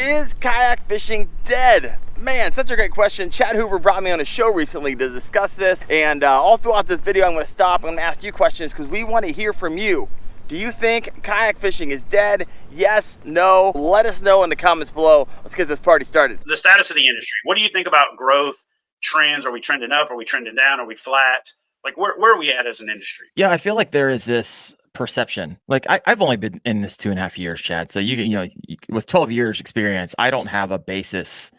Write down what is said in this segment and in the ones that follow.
Is kayak fishing dead? Man, such a great question. Chad Hoover brought me on a show recently to discuss this, and all throughout this video I'm going to stop. I'm going to ask you questions because we want to hear from you. Do you think kayak fishing is dead? Yes, no? Let us know in the comments below. Let's get this party started. The status of the industry. What do you think about growth, trends? Are we trending up? Are we trending down? Are we flat? Like, where are we at as an industry? Yeah, I feel like there is this perception. Like I've only been in this 2.5 years, Chad. So with 12 years experience, I don't have a basis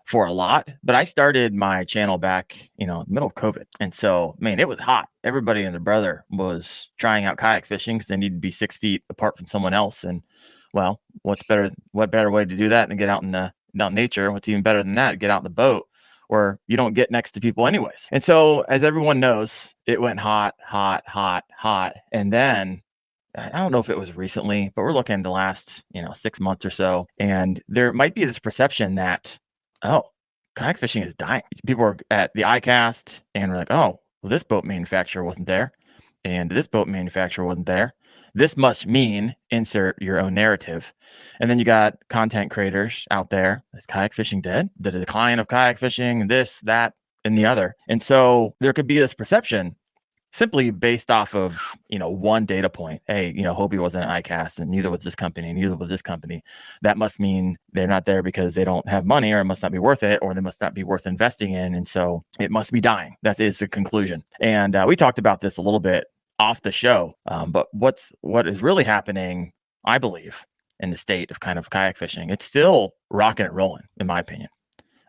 for a lot, but I started my channel back, middle of COVID. And so, man, it was hot. Everybody and their brother was trying out kayak fishing because they needed to be 6 feet apart from someone else. And well, what better way to do that than get out in nature? What's even better than that? Get out in the boat where you don't get next to people anyways. And so, as everyone knows, it went hot. And then I don't know if it was recently, but we're looking at the last, 6 months or so. And there might be this perception that, oh, kayak fishing is dying. People are at the ICAST and we're like, oh, well, this boat manufacturer wasn't there. And this boat manufacturer wasn't there. This must mean insert your own narrative. And then you got content creators out there. Is kayak fishing dead? The decline of kayak fishing, this, that, and the other. And so there could be this perception simply based off of, one data point. Hey, Hobie wasn't an ICAST and neither was this company, neither was this company. That must mean they're not there because they don't have money, or it must not be worth it, or they must not be worth investing in. And so it must be dying. That is the conclusion. And we talked about this a little bit off the show. But what is really happening, I believe, in the state of kind of kayak fishing, it's still rocking and rolling, in my opinion.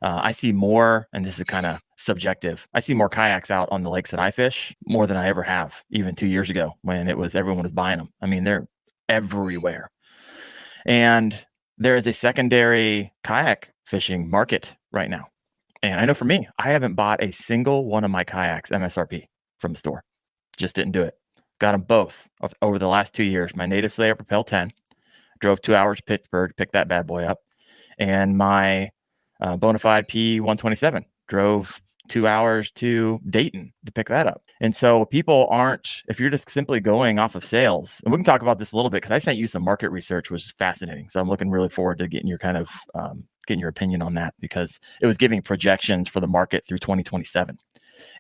I see more, and this is kind of subjective, I see more kayaks out on the lakes that I fish more than I ever have, even 2 years ago when everyone was buying them. I mean, they're everywhere. And there is a secondary kayak fishing market right now. And I know for me, I haven't bought a single one of my kayaks MSRP from the store. Just didn't do it. Got them both over the last 2 years. My Native Slayer Propel 10, drove 2 hours to Pittsburgh to pick that bad boy up. And my Bonafide P127 drove 2 hours to Dayton to pick that up. And so people aren't, if you're just simply going off of sales, and we can talk about this a little bit because I sent you some market research, which is fascinating. So I'm looking really forward to getting your getting your opinion on that, because it was giving projections for the market through 2027.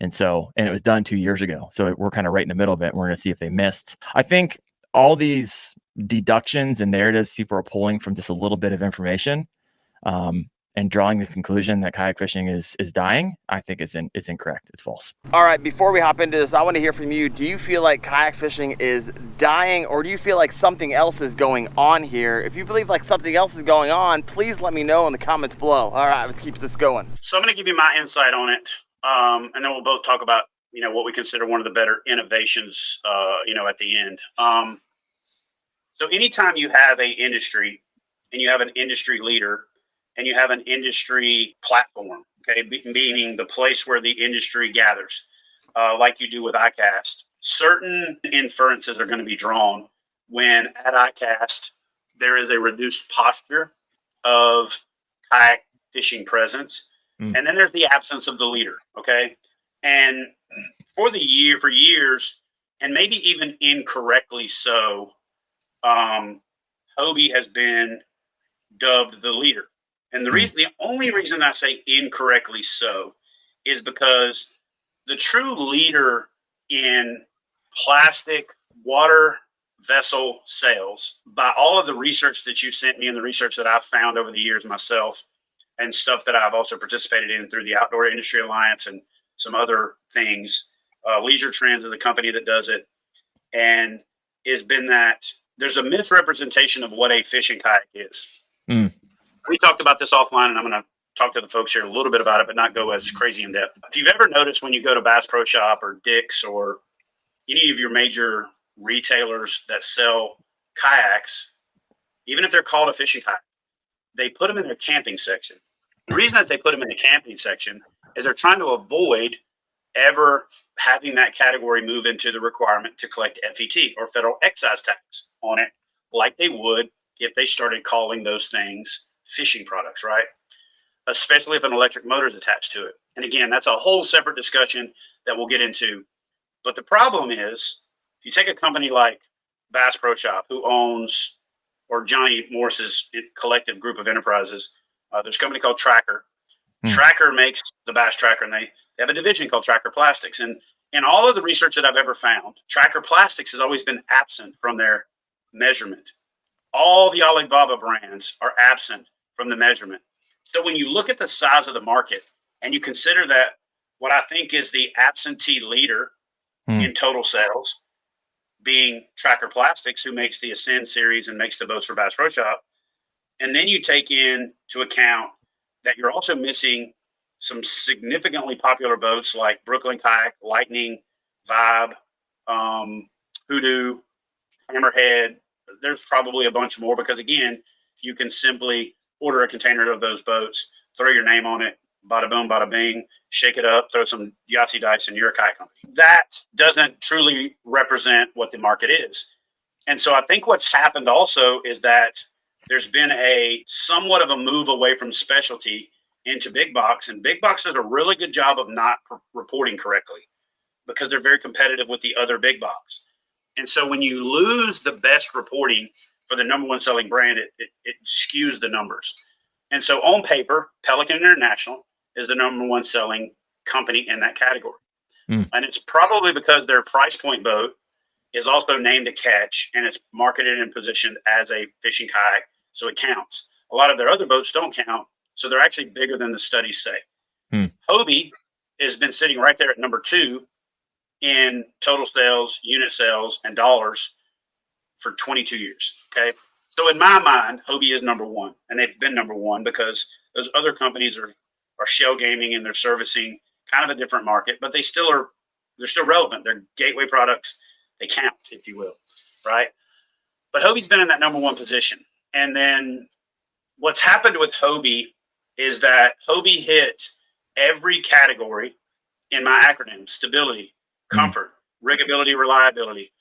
And it was done 2 years ago. So we're kind of right in the middle of it. We're going to see if they missed. I think all these deductions and narratives people are pulling from just a little bit of information, and drawing the conclusion that kayak fishing is dying, I think it's incorrect. It's false. All right, before we hop into this, I want to hear from you. Do you feel like kayak fishing is dying, or do you feel like something else is going on here? If you believe like something else is going on, please let me know in the comments below. All right, let's keep this going. So I'm going to give you my insight on it, and then we'll both talk about what we consider one of the better innovations at the end. So anytime you have an industry and you have an industry leader and you have an industry platform, okay, meaning the place where the industry gathers, like you do with ICAST, certain inferences are going to be drawn when at ICAST there is a reduced posture of kayak fishing presence, and then there's the absence of the leader, okay? And for years, and maybe even incorrectly so, Hobie has been dubbed the leader. And the only reason I say incorrectly so is because the true leader in plastic water vessel sales, by all of the research that you sent me and the research that I've found over the years myself, and stuff that I've also participated in through the Outdoor Industry Alliance and some other things, Leisure Trends is a company that does it, and has been that there's a misrepresentation of what a fishing kayak is. We talked about this offline, and I'm going to talk to the folks here a little bit about it, but not go as crazy in depth. If you've ever noticed when you go to Bass Pro Shop or Dick's or any of your major retailers that sell kayaks, even if they're called a fishing kayak, they put them in their camping section. The reason that they put them in the camping section is they're trying to avoid ever having that category move into the requirement to collect FET or federal excise tax on it, like they would if they started calling those things fishing products, right? Especially if an electric motor is attached to it. And again, that's a whole separate discussion that we'll get into. But the problem is, if you take a company like Bass Pro Shop, who owns or Johnny Morris's collective group of enterprises. There's a company called Tracker. Hmm. Tracker makes the bass tracker, and they have a division called Tracker Plastics. And in all of the research that I've ever found, Tracker Plastics has always been absent from their measurement. All the Alibaba brands are absent from the measurement. So when you look at the size of the market and you consider that what I think is the absentee leader in total sales being Tracker Plastics, who makes the Ascend series and makes the boats for Bass Pro Shop, and then you take into account that you're also missing some significantly popular boats like Brooklyn Kayak, Lightning, Vibe, Hoodoo, Hammerhead. There's probably a bunch more because, again, you can simply order a container of those boats, throw your name on it, bada boom, bada bing, shake it up, throw some Yahtzee dice, and you're a kayak company. That doesn't truly represent what the market is. And so I think what's happened also is that there's been a somewhat of a move away from specialty into big box, and big box does a really good job of not reporting correctly because they're very competitive with the other big box. And so when you lose the best reporting for the number one selling brand, it skews the numbers. And so on paper, Pelican International is the number one selling company in that category. And it's probably because their price point boat is also named a catch, and it's marketed and positioned as a fishing kayak, so it counts. A lot of their other boats don't count, so they're actually bigger than the studies say. Hobie has been sitting right there at number 2 in total sales, unit sales, and dollars for 22 years. Okay. So in my mind, Hobie is number 1, and they've been number 1 because those other companies are shell gaming and they're servicing kind of a different market, but they're still relevant. They're gateway products. They count, if you will. Right. But Hobie's been in that number 1 position. And then what's happened with Hobie is that Hobie hit every category in my acronym: stability, comfort, riggability, reliability,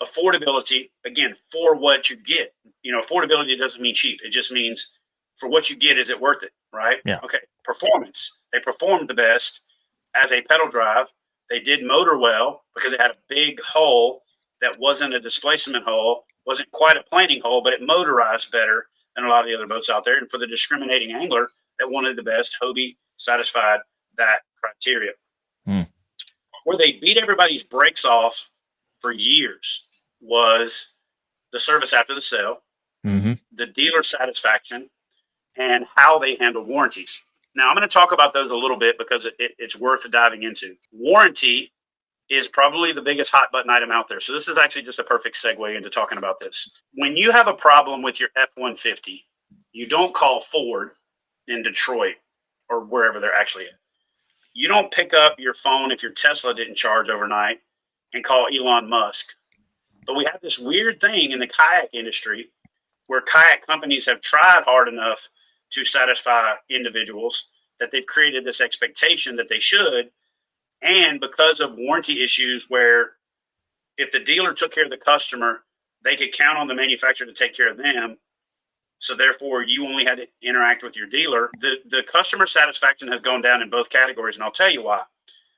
affordability. Again, for what you get. Affordability doesn't mean cheap. It just means for what you get, is it worth it? Right? Yeah. Okay. Performance. They performed the best as a pedal drive. They did motor well because it had a big hole that wasn't a displacement hole, wasn't quite a planing hole, but it motorized better than a lot of the other boats out there. And for the discriminating angler that wanted the best, Hobie satisfied that criteria. Where they beat everybody's brakes off for years was the service after the sale, the dealer satisfaction, and how they handle warranties. Now, I'm going to talk about those a little bit because it's worth diving into. Warranty is probably the biggest hot button item out there. So this is actually just a perfect segue into talking about this. When you have a problem with your F-150, you don't call Ford in Detroit or wherever they're actually at. You don't pick up your phone if your Tesla didn't charge overnight and call Elon Musk. But we have this weird thing in the kayak industry where kayak companies have tried hard enough to satisfy individuals that they've created this expectation that they should. And because of warranty issues where if the dealer took care of the customer, they could count on the manufacturer to take care of them. So therefore, you only had to interact with your dealer. The customer satisfaction has gone down in both categories, and I'll tell you why.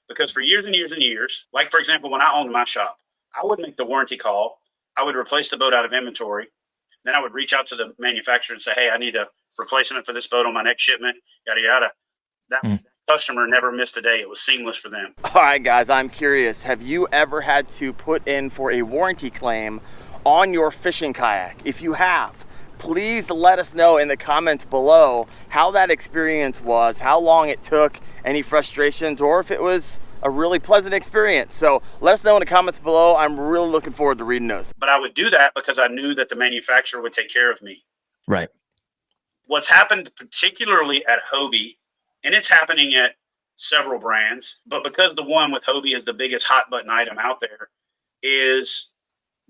Because for years and years and years, like, for example, when I owned my shop, I would make the warranty call. I would replace the boat out of inventory. Then I would reach out to the manufacturer and say, hey, I need a replacement for this boat on my next shipment, yada, yada. That customer never missed a day. It was seamless for them. All right, guys, I'm curious. Have you ever had to put in for a warranty claim on your fishing kayak? If you have, please let us know in the comments below how that experience was, how long it took, any frustrations, or if it was a really pleasant experience. So let us know in the comments below. I'm really looking forward to reading those. But I would do that because I knew that the manufacturer would take care of me. Right. What's happened particularly at Hobie, and it's happening at several brands, but because the one with Hobie is the biggest hot button item out there, is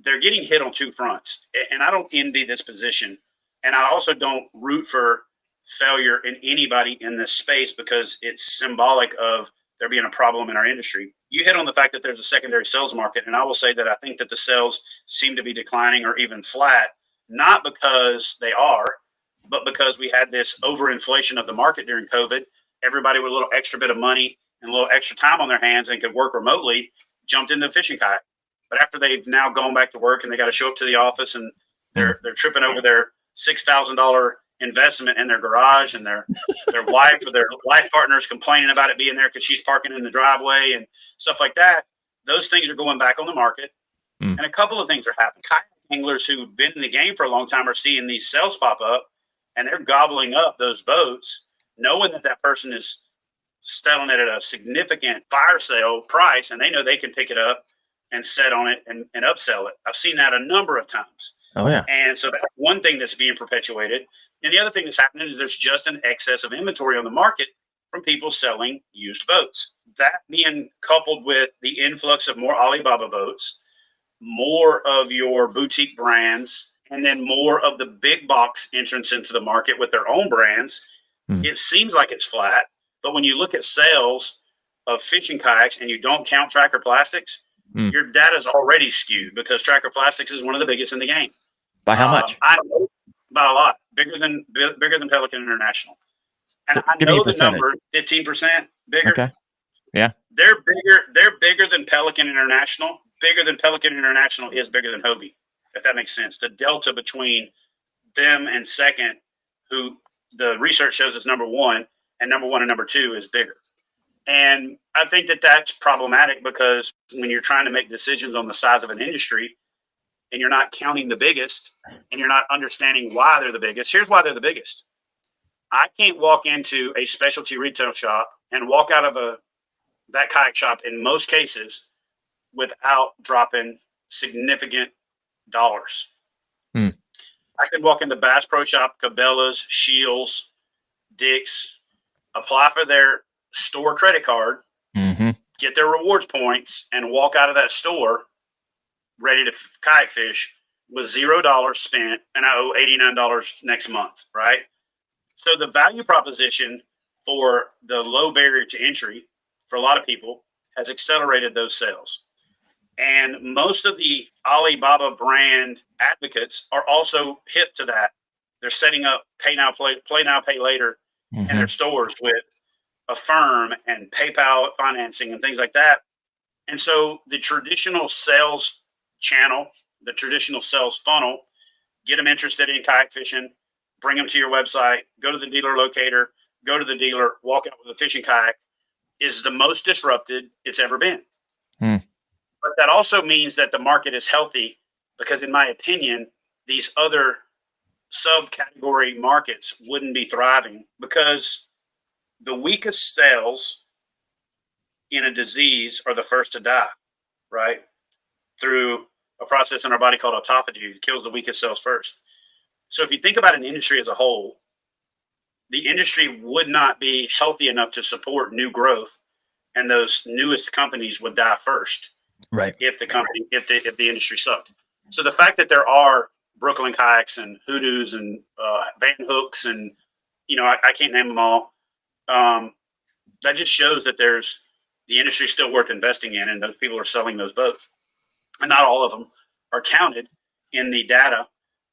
they're getting hit on 2 fronts. And I don't envy this position. And I also don't root for failure in anybody in this space because it's symbolic of there being a problem in our industry. You hit on the fact that there's a secondary sales market. And I will say that I think that the sales seem to be declining or even flat, not because they are, but because we had this overinflation of the market during COVID. Everybody with a little extra bit of money and a little extra time on their hands and could work remotely jumped into fishing kayak. But after they've now gone back to work and they got to show up to the office and They're tripping over their $6,000 investment in their garage, and their wife or their life partner is complaining about it being there because she's parking in the driveway and stuff like that. Those things are going back on the market. And a couple of things are happening. Kayak anglers who've been in the game for a long time are seeing these sales pop up, and they're gobbling up those boats, knowing that that person is selling it at a significant fire sale price, and they know they can pick it up and set on it and upsell it. I've seen that a number of times. Oh, yeah. And so that's one thing that's being perpetuated. And the other thing that's happening is there's just an excess of inventory on the market from people selling used boats. That being coupled with the influx of more Alibaba boats, more of your boutique brands, and then more of the big box entrance into the market with their own brands, it seems like it's flat. But when you look at sales of fishing kayaks and you don't count Tracker Plastics, your data is already skewed because Tracker Plastics is one of the biggest in the game. By how much? I know by a lot, bigger than Pelican International. And so I know the number, 15% bigger. Okay. Yeah. They're bigger. They're bigger than Pelican International. Bigger than Pelican International is bigger than Hobie, if that makes sense. The delta between them and second, who the research shows is number one, and number one and number two is bigger. And I think that that's problematic because when you're trying to make decisions on the size of an industry and you're not counting the biggest and you're not understanding why they're the biggest, here's why they're the biggest. I can't walk into a specialty retail shop and walk out of that kayak shop in most cases without dropping significant dollars. I could walk into Bass Pro Shop, Cabela's, Shields, Dick's, apply for their store credit card, get their rewards points, and walk out of that store ready to kayak fish with $0 spent, and I owe $89 next month, right? So the value proposition for the low barrier to entry for a lot of people has accelerated those sales. And most of the Alibaba brand advocates are also hip to that. They're setting up pay now, play now, pay later in their stores with Affirm and PayPal financing and things like that. And so the traditional sales channel, the traditional sales funnel, get them interested in kayak fishing, bring them to your website, go to the dealer locator, go to the dealer, walk out with a fishing kayak, is the most disrupted it's ever been. But that also means that the market is healthy because, in my opinion, these other subcategory markets wouldn't be thriving because the weakest cells in a disease are the first to die, right? Through a process in our body called autophagy, it kills the weakest cells first. So if you think about an industry as a whole, the industry would not be healthy enough to support new growth, and those newest companies would die first. Right. If the industry sucked. So the fact that there are Brooklyn Kayaks and Hoodoos and Van Hooks and, I can't name them all. That just shows that the industry still worth investing in, and those people are selling those boats. And not all of them are counted in the data,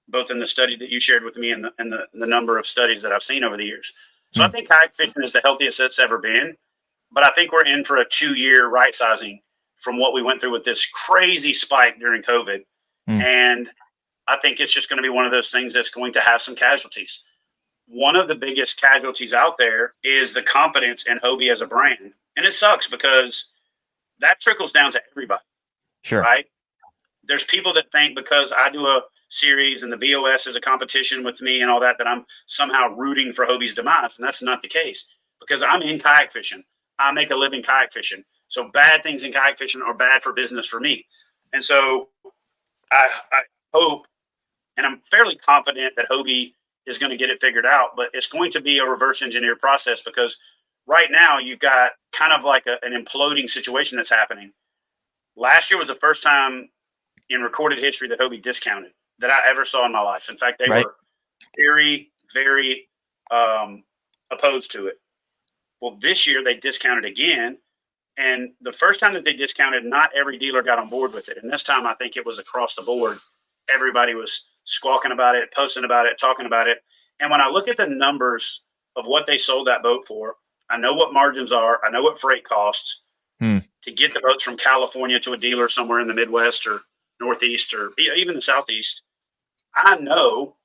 both in the study that you shared with me and the number of studies that I've seen over the years. So I think kayak fishing is the healthiest it's ever been, but I think we're in for a 2-year right sizing from what we went through with this crazy spike during COVID. And I think it's just going to be one of those things that's going to have some casualties. One of the biggest casualties out there is the confidence in Hobie as a brand. And it sucks because that trickles down to everybody. Sure. Right? There's people that think because I do a series and the BOS is a competition with me and all that I'm somehow rooting for Hobie's demise. And that's not the case because I'm in kayak fishing. I make a living kayak fishing. So bad things in kayak fishing are bad for business for me. And so I hope, and I'm fairly confident that Hobie is going to get it figured out, but it's going to be a reverse engineered process because right now you've got kind of like an imploding situation that's happening. Last year was the first time in recorded history that Hobie discounted that I ever saw in my life. In fact, they were very, very opposed to it. Well, this year they discounted again. And the first time that they discounted, not every dealer got on board with it. And this time I think it was across the board. Everybody was squawking about it, posting about it, talking about it. And when I look at the numbers of what they sold that boat for, I know what margins are. I know what freight costs to get the boats from California to a dealer somewhere in the Midwest or Northeast or even the Southeast. I know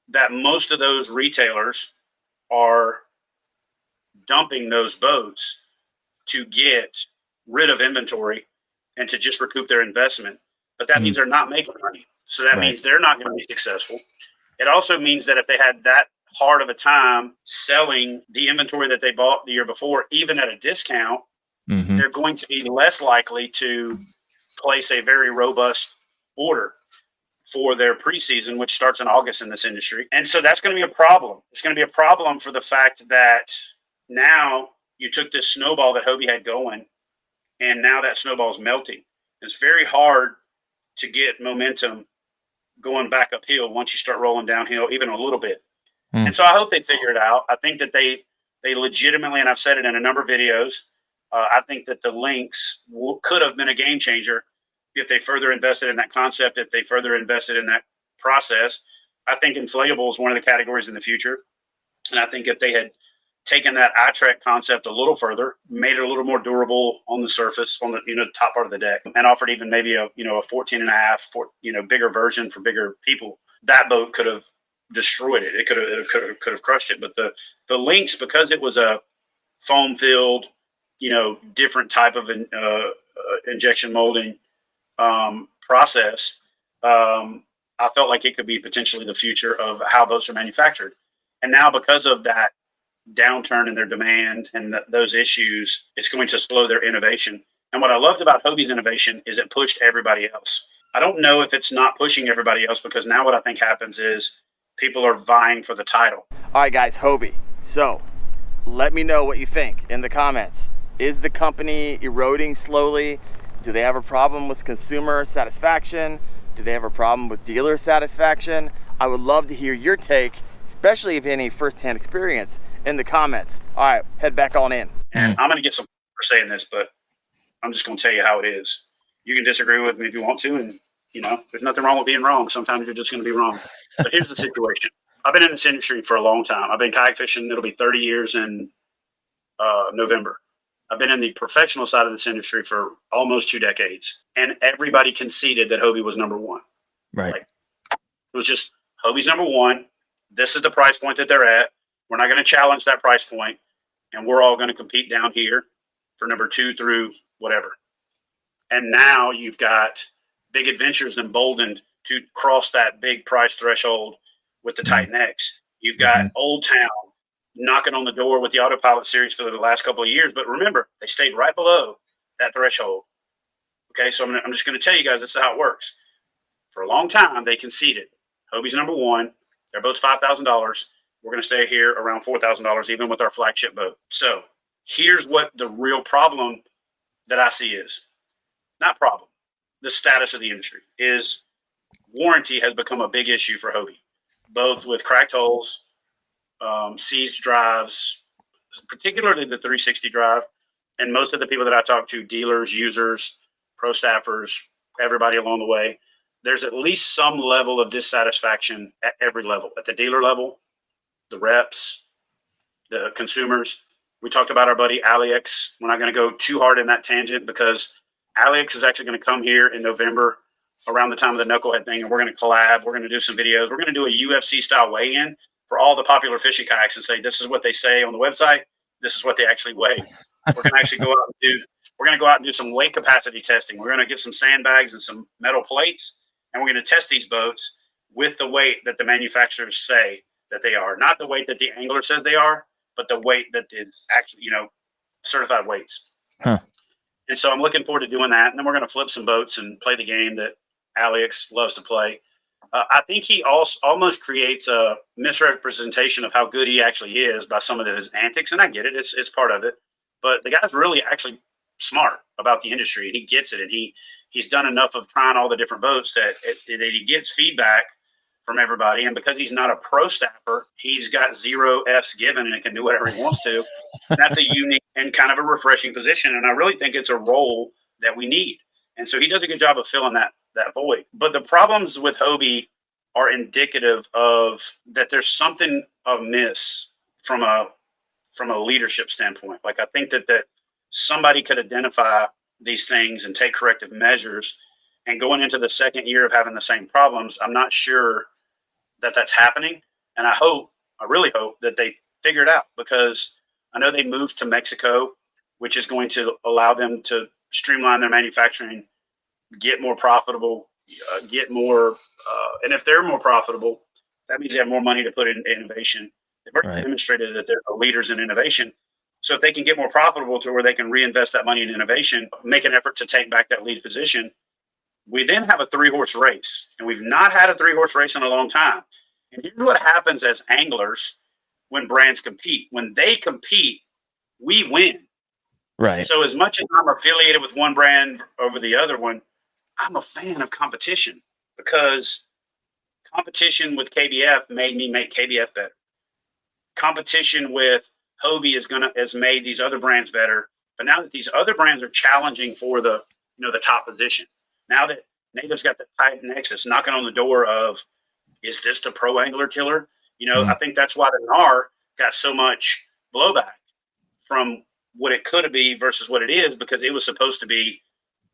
that most of those retailers are dumping those boats to get rid of inventory and to just recoup their investment. But that means they're not making money. So that means they're not going to be successful. It also means that if they had that hard of a time selling the inventory that they bought the year before, even at a discount, they're going to be less likely to place a very robust order for their preseason, which starts in August in this industry. And so that's going to be a problem. It's going to be a problem for the fact that now you took this snowball that Hobie had going, and now that snowball is melting. It's very hard to get momentum going back uphill once you start rolling downhill even a little bit. And so I hope they figure it out. I think that they legitimately, and I've said it in a number of videos, I think that the links could have been a game changer if they further invested in that concept, if they further invested in that process. I think inflatable is one of the categories in the future. And I think if they had taken that iTrek concept a little further, made it a little more durable on the surface, on the top part of the deck, and offered even maybe a 14 and a half, bigger version for bigger people, that boat could have destroyed it. It could have crushed it. But the links, because it was a foam filled, different type of injection molding process, I felt like it could be potentially the future of how boats are manufactured. And now, because of that downturn in their demand and those issues, it's going to slow their innovation. And what I loved about Hobie's innovation is it pushed everybody else. I don't know if it's not pushing everybody else, because now what I think happens is people are vying for the title. All right, guys, Hobie. So let me know what you think in the comments. Is the company eroding slowly? Do they have a problem with consumer satisfaction? Do they have a problem with dealer satisfaction? I would love to hear your take, especially if any firsthand experience, in the comments. All right, head back on in. And I'm going to get some for saying this, but I'm just going to tell you how it is. You can disagree with me if you want to, and there's nothing wrong with being wrong. Sometimes you're just going to be wrong. But here's the situation. I've been in this industry for a long time. I've been kayak fishing. It'll be 30 years in November. I've been in the professional side of this industry for almost 2 decades, and everybody conceded that Hobie was number one. Right. Like, it was just Hobie's number one. This is the price point that they're at. We're not going to challenge that price point, and we're all going to compete down here for number 2 through whatever. And now you've got Big Adventures emboldened to cross that big price threshold with the Titan X. You've got Old Town knocking on the door with the Autopilot series for the last couple of years. But remember, they stayed right below that threshold. Okay, so I'm just going to tell you guys this is how it works. For a long time, they conceded. Hobie's number one. Their boat's $5,000. We're going to stay here around $4,000, even with our flagship boat. So here's what the real problem that I see is. Not problem. The status of the industry is warranty has become a big issue for Hobie, both with cracked holes, seized drives, particularly the 360 drive. And most of the people that I talk to, dealers, users, pro staffers, everybody along the way, there's at least some level of dissatisfaction at every level, at the dealer level, the reps, the consumers. We talked about our buddy Alex. We're not going to go too hard in that tangent, because Alex is actually going to come here in November around the time of the Knucklehead thing, and we're going to collab. We're going to do some videos. We're going to do a UFC style weigh-in for all the popular fishing kayaks and say, this is what they say on the website. This is what they actually weigh. We're going to actually go out and do some weight capacity testing. We're going to get some sandbags and some metal plates, and we're going to test these boats with the weight that the manufacturers say that they are. Not the weight that the angler says they are, but the weight that is actually, certified weights. Huh. And so I'm looking forward to doing that. And then we're going to flip some boats and play the game that Alex loves to play. I think he almost creates a misrepresentation of how good he actually is by some of his antics. And I get it. It's part of it. But the guy's really actually smart about the industry. And he gets it. And he's done enough of trying all the different boats that he gets feedback from everybody. And because he's not a pro staffer, he's got 0 F's given and can do whatever he wants to. And that's a unique and kind of a refreshing position. And I really think it's a role that we need. And so he does a good job of filling that void. But the problems with Hobie are indicative of that there's something amiss from a leadership standpoint. Like, I think that somebody could identify these things and take corrective measures. And going into the second year of having the same problems, I'm not sure that that's happening. And I really hope that they figure it out, because I know they moved to Mexico, which is going to allow them to streamline their manufacturing, get more profitable, get more. And if they're more profitable, that means they have more money to put in innovation. They've already demonstrated that they're leaders in innovation. So if they can get more profitable to where they can reinvest that money in innovation, make an effort to take back that lead position, we then have a 3-horse race. And we've not had a 3-horse race in a long time. And here's what happens as anglers when brands compete. When they compete, we win. Right. So as much as I'm affiliated with one brand over the other one, I'm a fan of competition, because competition with KBF made me make KBF better. Competition with Hobie has made these other brands better. But now that these other brands are challenging for the top position, now that Native's got the Titan X that's knocking on the door of, is this the pro angler killer? I think that's why the NAR got so much blowback from what it could be versus what it is, because it was supposed to be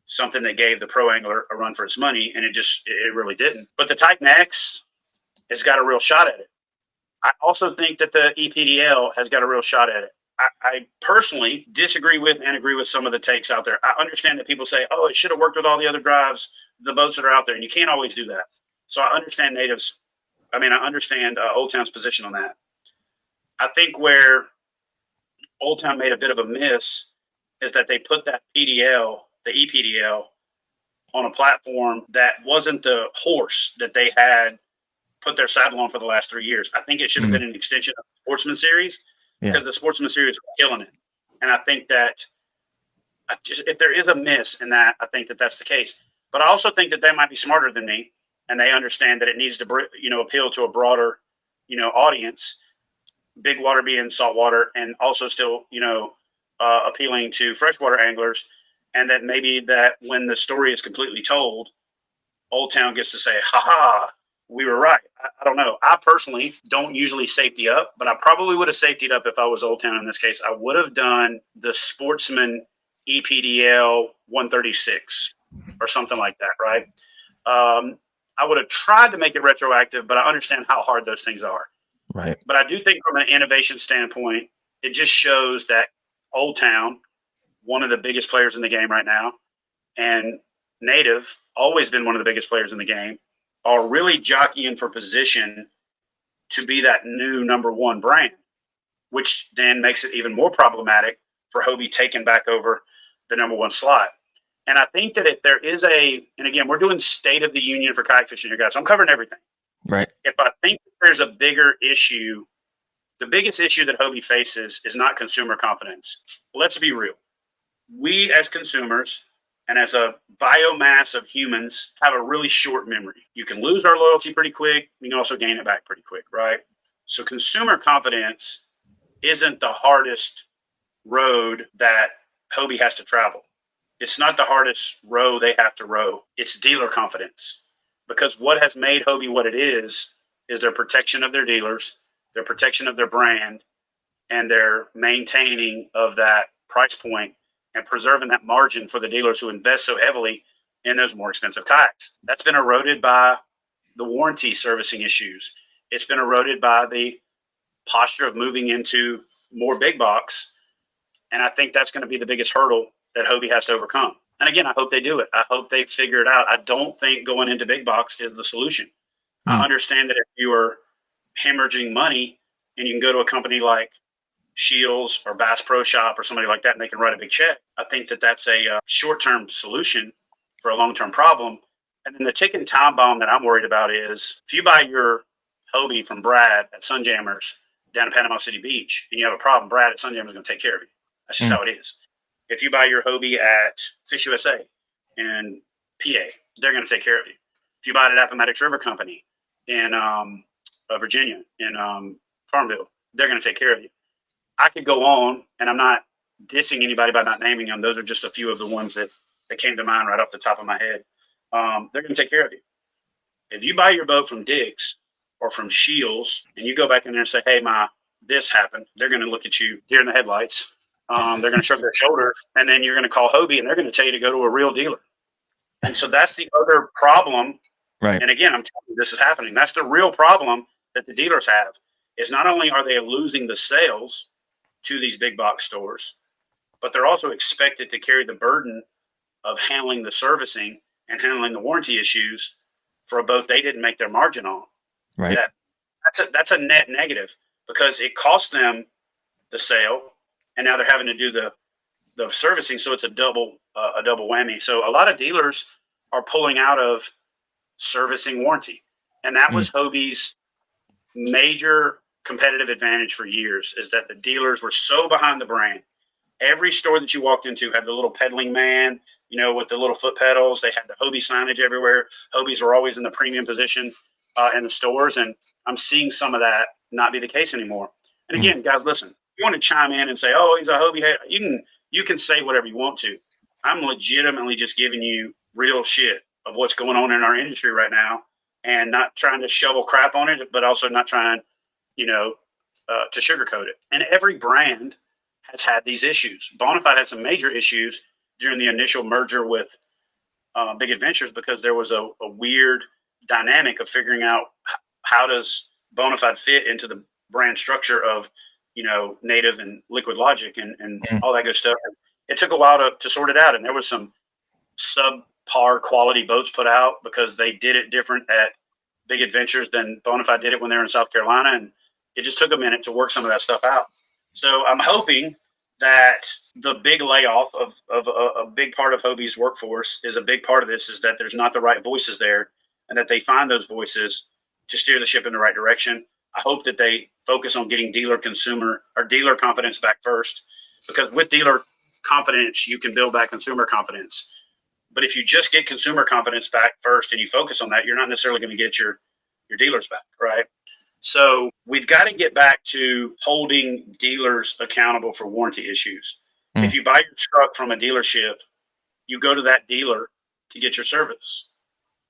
something that gave the pro angler a run for its money, and it really didn't. But the Titan X has got a real shot at it. I also think that the EPDL has got a real shot at it. I personally disagree with and agree with some of the takes out there. I understand that people say, oh, it should have worked with all the other drives, the boats that are out there, and you can't always do that. So I understand I understand Old Town's position on that. I think where Old Town made a bit of a miss is that they put that PDL, the EPDL, on a platform that wasn't the horse that they had put their saddle on for the last 3 years. I think it should have been an extension of the Sportsman Series, because the Sportsman Series was killing it. And I think that if there is a miss in that, I think that that's the case. But I also think that they might be smarter than me, and they understand that it needs to appeal to a broader audience, big water being saltwater, and also still appealing to freshwater anglers. And that maybe that when the story is completely told, Old Town gets to say, ha ha, we were right. I don't know. I personally don't usually safety up, but I probably would have safetied up if I was Old Town in this case. I would have done the Sportsman EPDL 136 or something like that, right? I would have tried to make it retroactive, but I understand how hard those things are. Right. But I do think from an innovation standpoint, it just shows that Old Town, one of the biggest players in the game right now, and Native, always been one of the biggest players in the game, are really jockeying for position to be that new number one brand, which then makes it even more problematic for Hobie taking back over the number one slot. And I think that if there is and again, we're doing state of the union for kayak fishing here, guys. So I'm covering everything. Right. If I think there's a bigger issue, the biggest issue that Hobie faces is not consumer confidence. Let's be real. We as consumers and as a biomass of humans have a really short memory. You can lose our loyalty pretty quick. You can also gain it back pretty quick, right? So consumer confidence isn't the hardest road that Hobie has to travel. It's not the hardest row they have to row. It's dealer confidence. Because what has made Hobie what it is their protection of their dealers, their protection of their brand, and their maintaining of that price point and preserving that margin for the dealers who invest so heavily in those more expensive kayaks. That's been eroded by the warranty servicing issues. It's been eroded by the posture of moving into more big box. And I think that's going to be the biggest hurdle that Hobie has to overcome. And again, I hope they do it. I hope they figure it out. I don't think going into big box is the solution. I understand that if you are hemorrhaging money and you can go to a company like Shields or Bass Pro Shop or somebody like that and they can write a big check, I think that that's a short-term solution for a long-term problem. And then the ticking time bomb that I'm worried about is if you buy your Hobie from Brad at Sunjammers down in Panama City Beach and you have a problem, Brad at Sunjammers is going to take care of you. That's just how it is. If you buy your Hobie at Fish USA in PA, they're going to take care of you. If you buy it at Appomattox River Company in Virginia, in Farmville, they're going to take care of you. I could go on, and I'm not dissing anybody by not naming them. Those are just a few of the ones that came to mind right off the top of my head. They're going to take care of you. If you buy your boat from Dick's or from Shields and you go back in there and say, hey, this happened, they're going to look at you deer in the headlights. They're going to shrug their shoulders, and then you're going to call Hobie, and they're going to tell you to go to a real dealer. And so that's the other problem Right. And again, I'm telling you, this is happening. That's the real problem that the dealers have, is not only are they losing the sales to these big box stores, but they're also expected to carry the burden of handling the servicing and handling the warranty issues for a boat they didn't make their margin on. Right. That's a net negative, because it cost them the sale, and now they're having to do the servicing, so it's a double whammy. So a lot of dealers are pulling out of servicing warranty, and that was Hobie's major competitive advantage for years, is that the dealers were so behind the brand. Every store that you walked into had the little pedaling man, with the little foot pedals. They had the Hobie signage everywhere. Hobies were always in the premium position in the stores, and I'm seeing some of that not be the case anymore. And again, guys, listen, you want to chime in and say, "Oh, he's a Hobie hater," you can say whatever you want to. I'm legitimately just giving you real shit of what's going on in our industry right now, and not trying to shovel crap on it, but also not trying, to sugarcoat it. And every brand has had these issues. Bonafide had some major issues during the initial merger with Big Adventures, because there was a weird dynamic of figuring out how does Bonafide fit into the brand structure of, Native and Liquid Logic and all that good stuff. And it took a while to sort it out, and there was some subpar quality boats put out because they did it different at Big Adventures than Bonafide did it when they were in South Carolina, and it just took a minute to work some of that stuff out. So I'm hoping that the big layoff of a big part of Hobie's workforce is a big part of this, is that there's not the right voices there, and that they find those voices to steer the ship in the right direction. I hope that they focus on getting dealer confidence back first, because with dealer confidence, you can build back consumer confidence. But if you just get consumer confidence back first and you focus on that, you're not necessarily going to get your dealers back, right? So we've got to get back to holding dealers accountable for warranty issues. If you buy your truck from a dealership, you go to that dealer to get your service.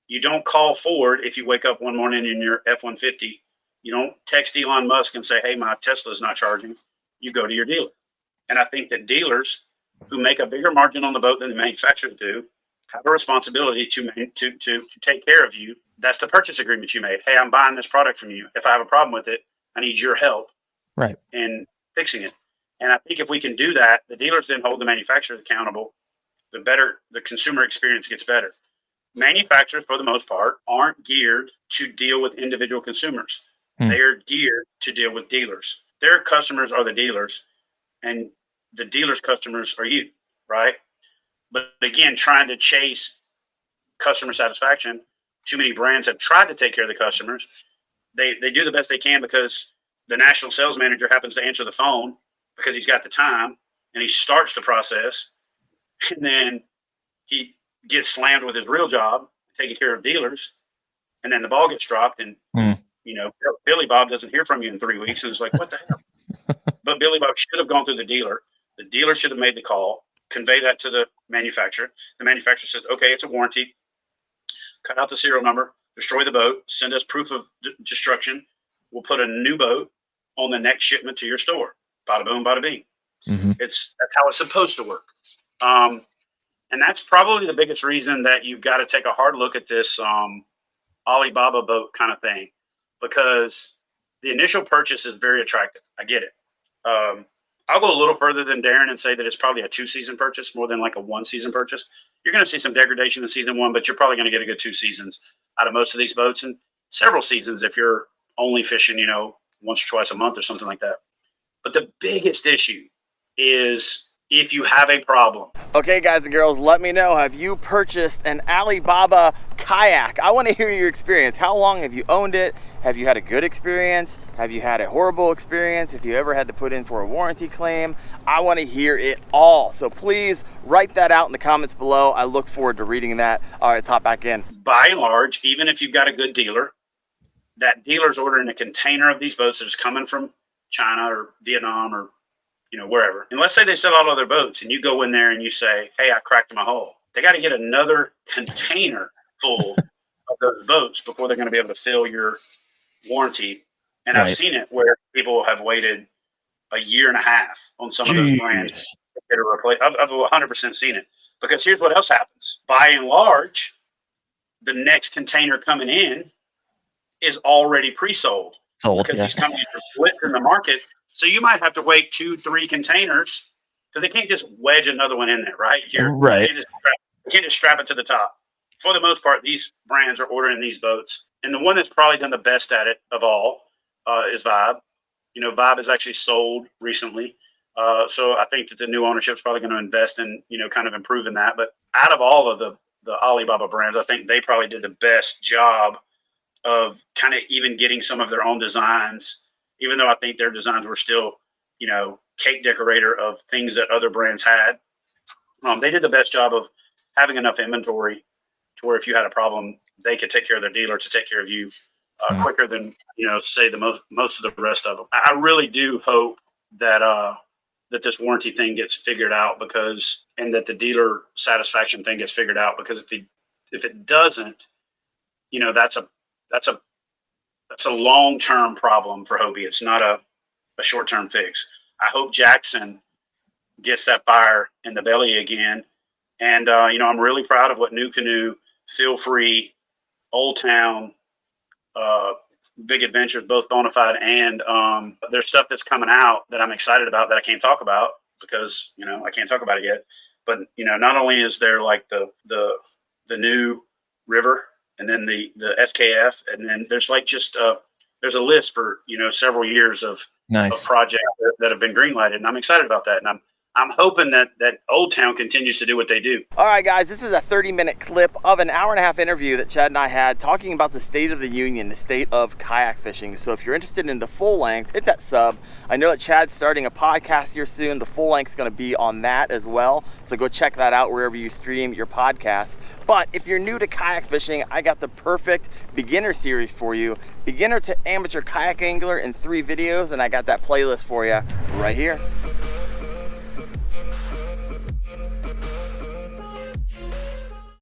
You don't call Ford if you wake up one morning in your F-150. You don't text Elon Musk and say, "Hey, my Tesla's not charging." You go to your dealer. And I think that dealers who make a bigger margin on the boat than the manufacturers do have a responsibility to take care of you. That's the purchase agreement you made. Hey, I'm buying this product from you. If I have a problem with it, I need your help in fixing it. And I think if we can do that, the dealers then hold the manufacturers accountable, the better the consumer experience gets better. Manufacturers, for the most part, aren't geared to deal with individual consumers. They are geared to deal with dealers. Their customers are the dealers, and the dealers' customers are you, right? But again, trying to chase customer satisfaction, too many brands have tried to take care of the customers. They do the best they can because the national sales manager happens to answer the phone because he's got the time, and he starts the process, and then he gets slammed with his real job, taking care of dealers, and then the ball gets dropped, and Billy Bob doesn't hear from you in 3 weeks, and it's like, what the hell? But Billy Bob should have gone through the dealer. The dealer should have made the call, convey that to the manufacturer. The manufacturer says, "Okay, it's a warranty. Cut out the serial number, destroy the boat, send us proof of destruction. We'll put a new boat on the next shipment to your store." Bada boom, bada bing. That's how it's supposed to work. And that's probably the biggest reason that you've got to take a hard look at this Alibaba boat kind of thing, because the initial purchase is very attractive. I get it. I'll go a little further than Daren and say that it's probably a 2-season purchase more than like a 1-season purchase. You're going to see some degradation in season 1, but you're probably going to get a good 2 seasons out of most of these boats, and several seasons if you're only fishing, once or twice a month or something like that. But the biggest issue is if you have a problem. Okay, guys and girls, let me know. Have you purchased an Alibaba kayak? I want to hear your experience. How long have you owned it? Have you had a good experience? Have you had a horrible experience? If you ever had to put in for a warranty claim, I want to hear it all. So please write that out in the comments below. I look forward to reading that. All right, let's hop back in. By and large, even if you've got a good dealer, that dealer's ordering a container of these boats that is coming from China or Vietnam or wherever. And let's say they sell all other boats, and you go in there and you say, "Hey, I cracked my hull." They got to get another container full of those boats before they're going to be able to fill your warranty. And I've seen it where people have waited a year and a half on some of those brands to get a replace. I've 100% seen it, because here's what else happens. By and large, the next container coming in is already pre-sold because these companies are flipped in the market. So you might have to wait 2-3 containers because they can't just wedge another one in there, right? Right. You can't just strap it to the top. For the most part, these brands are ordering these boats. And the one that's probably done the best at it of all is Vibe. Vibe has actually sold recently. So I think that the new ownership is probably going to invest in, kind of improving that. But out of all of the Alibaba brands, I think they probably did the best job of kind of even getting some of their own designs, even though I think their designs were still, cake decorator of things that other brands had. They did the best job of having enough inventory to where if you had a problem, they could take care of their dealer to take care of you quicker than, say the most of the rest of them. I really do hope that that this warranty thing gets figured out and that the dealer satisfaction thing gets figured out, because if it doesn't, that's a long-term problem for Hobie. It's not a short-term fix. I hope Jackson gets that fire in the belly again. And, I'm really proud of what New Canoe, Feel Free, Old Town, Big Adventures, both Bonafide, and there's stuff that's coming out that I'm excited about that I can't talk about because, I can't talk about it yet. But, not only is there like the new River and then the SKF, and then there's like just there's a list for, several years of projects that have been greenlighted, and I'm excited about that. And I'm hoping that Old Town continues to do what they do. All right, guys, this is a 30-minute clip of an hour-and-a-half interview that Chad and I had talking about the state of the union, the state of kayak fishing. So if you're interested in the full length, hit that sub. I know that Chad's starting a podcast here soon. The full length's going to be on that as well. So go check that out wherever you stream your podcasts. But if you're new to kayak fishing, I got the perfect beginner series for you. Beginner to amateur kayak angler in 3 videos, and I got that playlist for you right here.